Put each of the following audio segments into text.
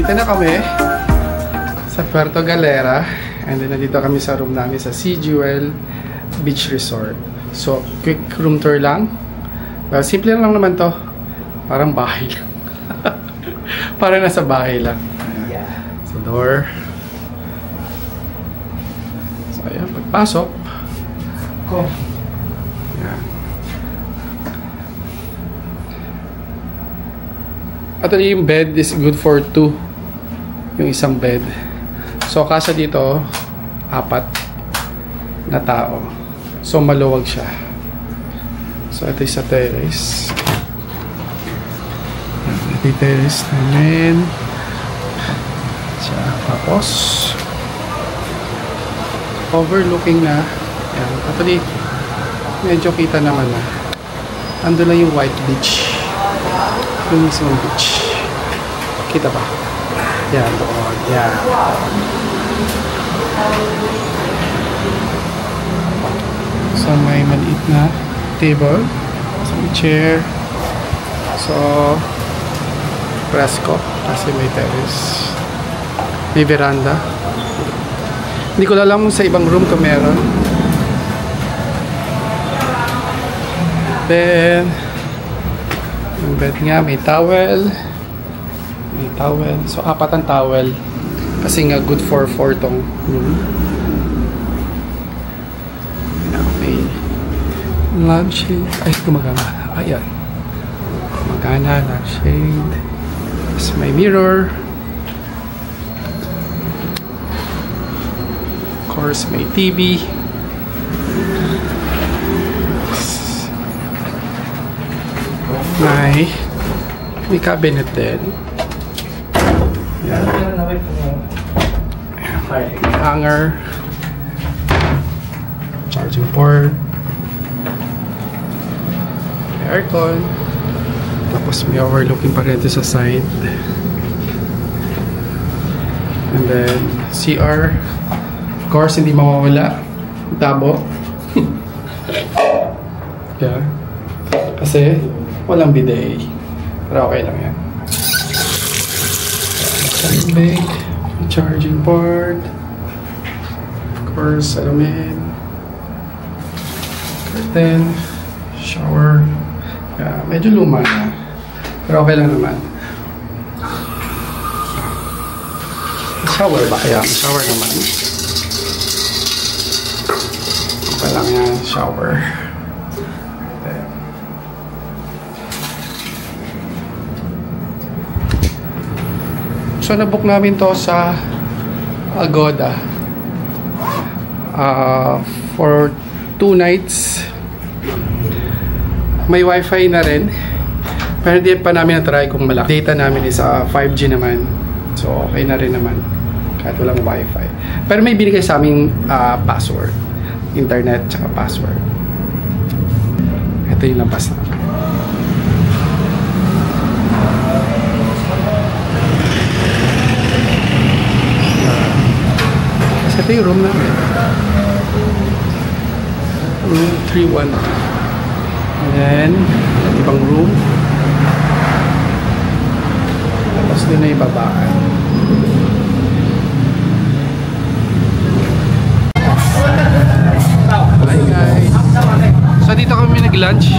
Nandito na kami sa Puerto Galera. And then nandito kami sa room namin sa Sea Jewel Beach Resort. So, quick room tour lang. Well, simple lang naman to. Parang bahay lang. Parang nasa bahay lang. Sa door. So, ayan. Pagpasok. Ayan. Actually, yung bed is good for 2. Yung isang bed. So, kasya dito, 4 na tao. So, maluwag siya. So, ito yung sa terrace. Ito yung terrace namin. Tapos, overlooking na. Yan. Actually, medyo kita naman na. Ando lang yung white beach. Yung mismong beach. Kita ba? Yan, doon. Yan. So, may maliit na table. So, may chair. So, presko. Kasi may terrace. May veranda. Hindi ko alam sa ibang room kung meron. Then, yung bed nga, may towel. May towel. So, 4 ang towel. Kasi nga, good for 4 tong room. May lampshade. Ay, gumagana. Ayan. Gumagana, lampshade. Tapos may mirror. Of course, may TV. May cabinet din. Yan. Hanger. Charging port. May aircon. Tapos may overlooking pa rin sa side. And then CR. Of course, hindi mawawala. Tabo. Yeah. Kasi walang bidet. Pero okay lang yan. Big charging port. Of course, salamin. Curtain. Shower. Yeah, medyo luma na. Pero okay lang naman. Shower ba kaya? Shower naman. Okay lang yan. Shower. So, nabook namin to sa Agoda for 2 nights. May wifi na rin. Pero hindi pa namin na-try kung malaki. Data namin is 5G naman. So, okay na rin naman. Kahit walang wifi. Pero may binigay sa aming password. Internet tsaka password. Ito yung lampas namin. Ito yung room namin. Room 312. And then, ibang room. Tapos din na ibabaan. Hi guys. So dito kami nag-lunch.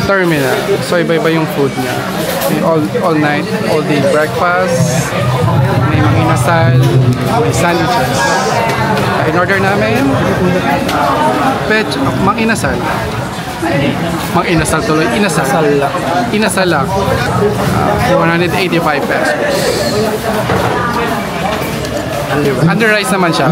Terminal. So iba-iba yung food niya. May all night, all day breakfast. May mga inasal, may sandwiches. In order namin, mang inasal. Mang inasal tuloy, inasal. Inasal lang. 185 pesos. Under rice naman siya.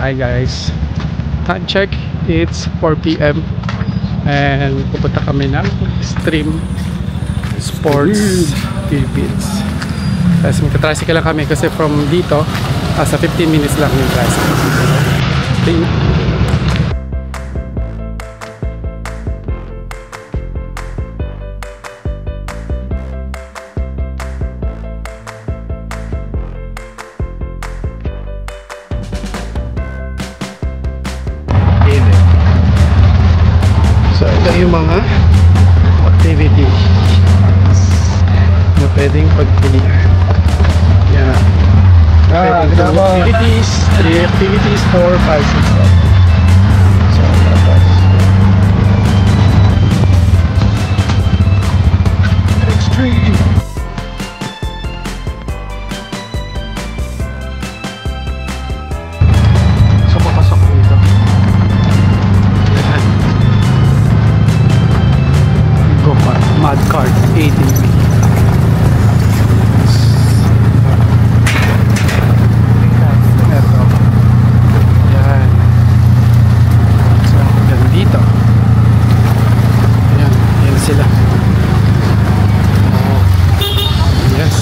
Hi guys, time check, it's 4 p.m. and pupunta kami ng Extreme Sports Philippines. Kasi magka-tricycle lang kami kasi from dito sa 15 minutes lang yung tricycle. So ito yung mga activity na pwedeng pagpilihan. Yan. Pwedeng activities, 3 activities, 4, 5, 6, 7. So tapos extreme. So papasok dito. Mud cart ATV. Eto. Yan. So, yan dito. Yan. Yan sila. Oh. Yes.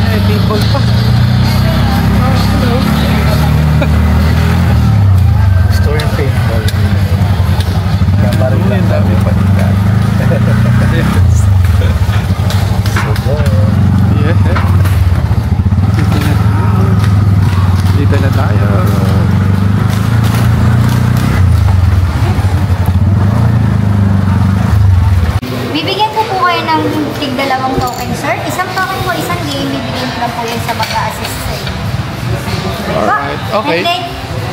Ay, people pa. Oh, hello. Gusto yung paintball. Parang lang dami pa rin ka. Yes. So good. Yeah. Dito na tayo. Bibigyan ko po kayo ng tig-2 token, sir. Isang token po, isang game. Bibigyan ko lang po yun sa mag-a-assist sa inyo. Alright. Okay. And then,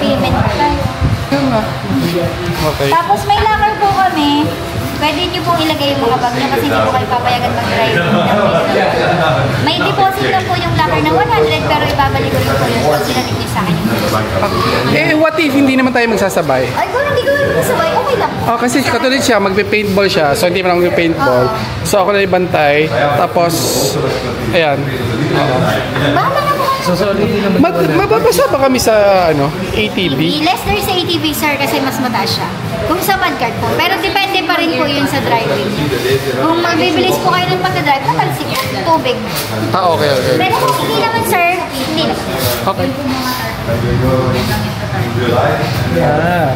payment po tayo. Okay. Tapos may locker po kami. Pwede nyo pong ilagay yung mga bag nyo kasi hindi po kayo papayagan mag-drive. May deposit lang po yung locker na 100 pero ibabalik ko rin po yun pag sinanip nyo sa akin. What if hindi naman tayo magsasabay? Ay, kung hindi ko sabay, okay lang po. Oh, kasi katulad siya, magpe-paintball siya. So, hindi man magpe-paintball. So, ako na ibantay. Tapos, ayan. Bahala na po. Mababasa ba kami sa, ATV? Less there sa ATV, sir, kasi mas mataas siya. Kung sa mudguard po. Pero depende pa rin po yun sa driving. Kung magbibilis po kayo ng pagka-drive, matalsik po. Tubig. Okay. Pero kung hindi naman, sir, hindi naman. Okay.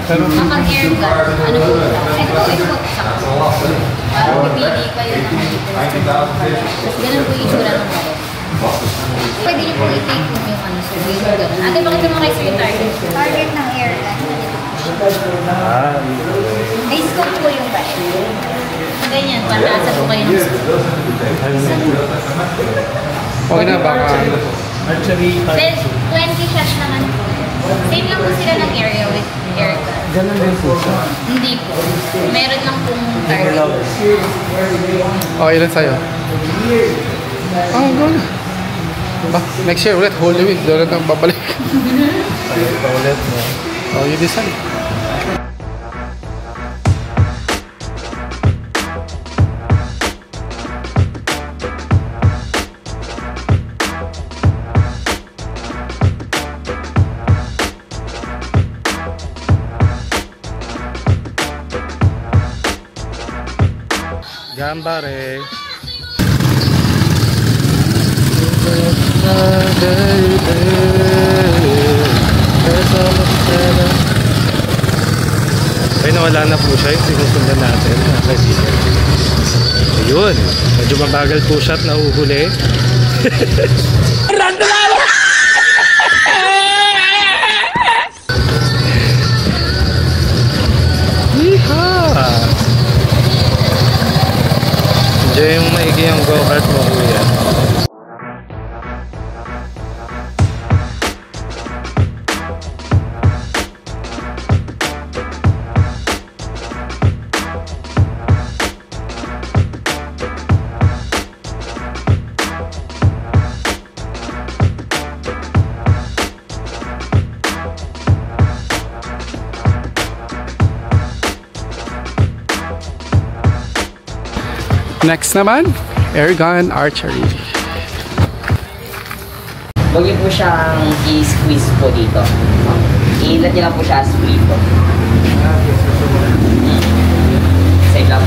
Pero Kapag air gun, ano po ito? Ito po, ikot sa pipili kayo ng tapos ganun po yung itsura ng baril. Pwede niyo po i-take mo yung ano, sir. Ate, bakit naman kayo sa target? Target ng air gun. May scope po yung baril. Ganyan, panasa po kayo ng scope. Okay na, baka. actually, 20 shots naman po. Same lang po sila ng area with air gun. ganun din po siya. Hindi po. Meron lang pong target. Okay lang sa'yo. Go na. Next year ulit, Holy Week. Doon na babalik. Ito ulit mo. Oh, you decide. Gambare. Ay, nawala na po siya yung sinusundan natin. Ayun. Medyo mabagal po siya at nahuhuli. Yeehaw! Enjoy yung maigi yung go-kart mo, kuya. Next naman, air gun archery. Huwag niyo po siyang i-squeeze po dito. I-let niyo lang po siya as prito. Save lang.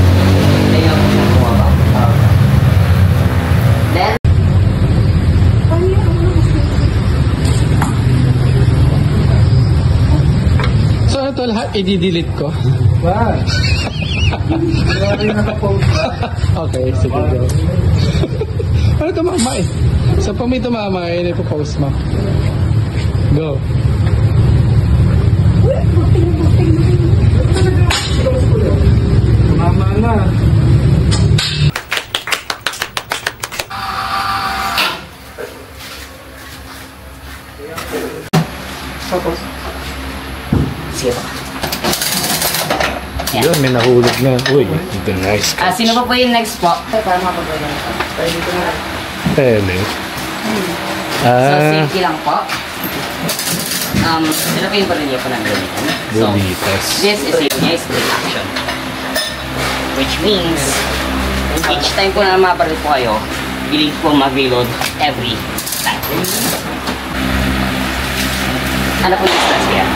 Save lang po siya bumaba. Then, So ano to lahat? I-delete ko? Wow. Wala rin nakapost. Okay, sige go. Ano tumama eh? So pag may tumama eh, ipopost mo. Go. Mama na. Tapos? sige po. Yan. Yun, may nahulog na. Uy, the nice Sino pa po yung next po? Para mapagawin ito. Pele. So, safety lang po. Ito po yung parilya po ng gamitin. So, Bulitas. this is a nice split action. Which means, each time po na maparil po kayo, you need po mag-reload every time. Ano po yung stress kaya?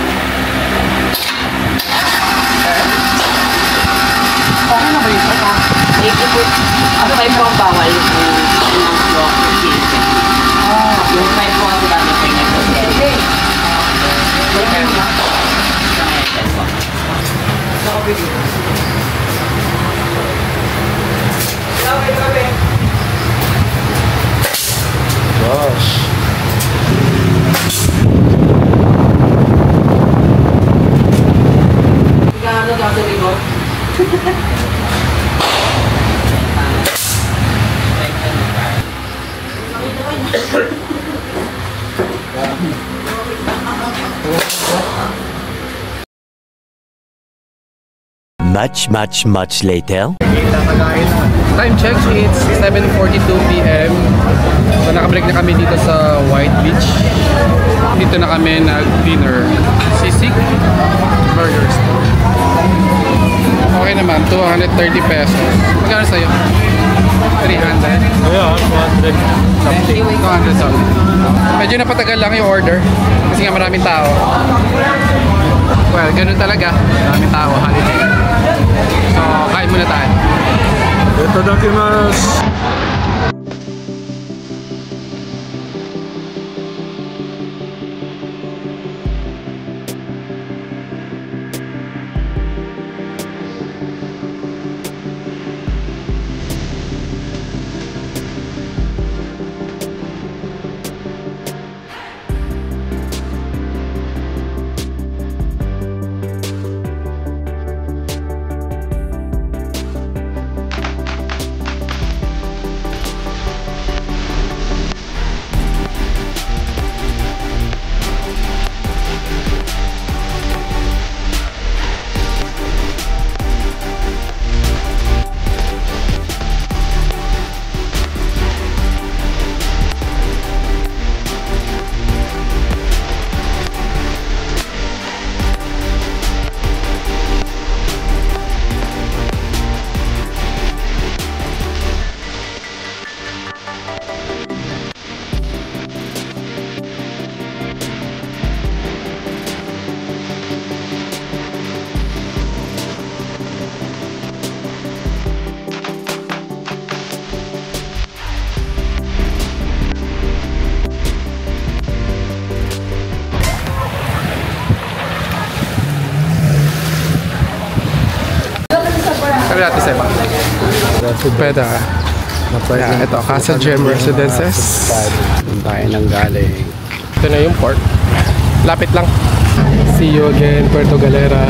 Okay na ba ito? Ito po, ang 5 po ang bawal yung block ng series. Yung 5 po ang dami po yung nag-process. Gosh. Much later. Time check, it's 7:42 p.m. So nakabreak na kami dito sa White Beach. Dito na kami nag-dinner. Sisig Burgers. Okay naman, 230 pesos. Magkano sa'yo? 300? Ayan, 100 something. 200 something. Medyo napatagal lang yung order kasi nga maraming tao. Well, ganun talaga. Maraming tao, holiday. So, kain muna tayo. Itadakimasu. Sabi natin sa iba. Pwede ah. Yeah, ito, Casa Gem Residences. Doon tayo nang galing. Ito na yung port. Lapit lang. See you again, Puerto Galera.